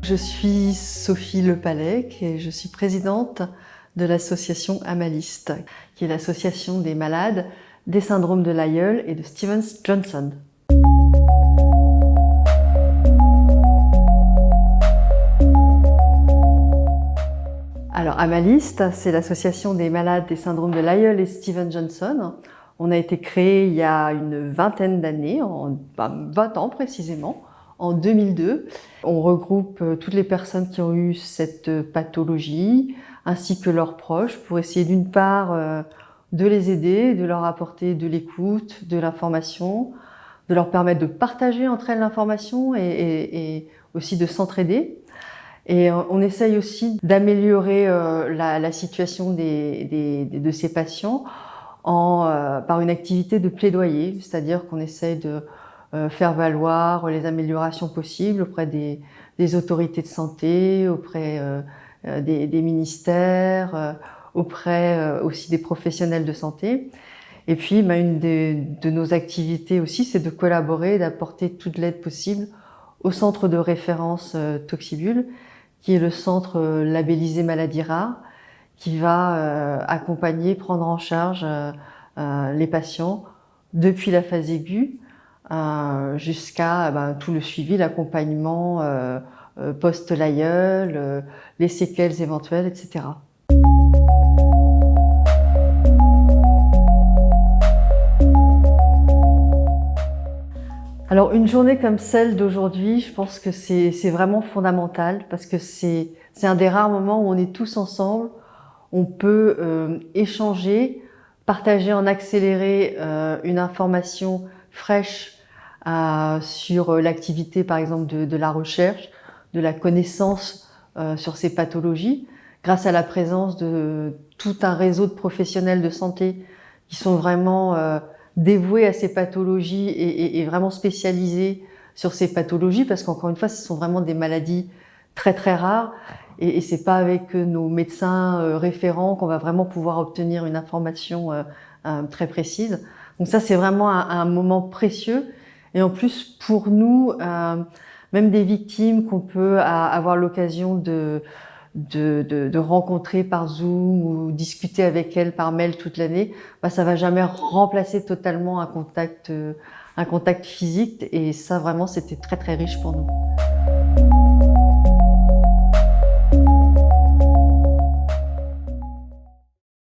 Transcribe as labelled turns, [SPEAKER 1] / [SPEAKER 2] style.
[SPEAKER 1] Je suis Sophie Lepalec et je suis présidente de l'association Amaliste, qui est l'association des malades des syndromes de Lyell et de Stevens-Johnson. Alors Amaliste, c'est l'association des malades des syndromes de Lyell et Stevens-Johnson. On a été créé il y a une vingtaine d'années, 20 ans précisément, en 2002. On regroupe toutes les personnes qui ont eu cette pathologie, ainsi que leurs proches, pour essayer d'une part de les aider, de leur apporter de l'écoute, de l'information, de leur permettre de partager entre elles l'information et aussi de s'entraider. Et on essaye aussi d'améliorer la situation de ces patients par une activité de plaidoyer, c'est-à-dire qu'on essaye de faire valoir les améliorations possibles auprès des autorités de santé, auprès des ministères, auprès aussi des professionnels de santé. Et puis, une de nos activités aussi, c'est de collaborer, d'apporter toute l'aide possible au centre de référence Toxibul, qui est le centre labellisé maladies rares, qui va accompagner, prendre en charge les patients depuis la phase aiguë jusqu'à tout le suivi, l'accompagnement post-Lyell, les séquelles éventuelles, etc. Alors une journée comme celle d'aujourd'hui, je pense que c'est vraiment fondamental parce que c'est un des rares moments où on est tous ensemble, on peut échanger, partager en accéléré une information fraîche sur l'activité par exemple de la recherche, de la connaissance sur ces pathologies, grâce à la présence de tout un réseau de professionnels de santé qui sont vraiment dévoués à ces pathologies et vraiment spécialisés sur ces pathologies, parce qu'encore une fois, ce sont vraiment des maladies très très rares et c'est pas avec nos médecins référents qu'on va vraiment pouvoir obtenir une information très précise. Donc ça, c'est vraiment un moment précieux. Et en plus, pour nous, même des victimes qu'on peut avoir l'occasion de rencontrer par Zoom ou discuter avec elles par mail toute l'année, ça va jamais remplacer totalement un contact physique. Et ça, vraiment, c'était très très riche pour nous.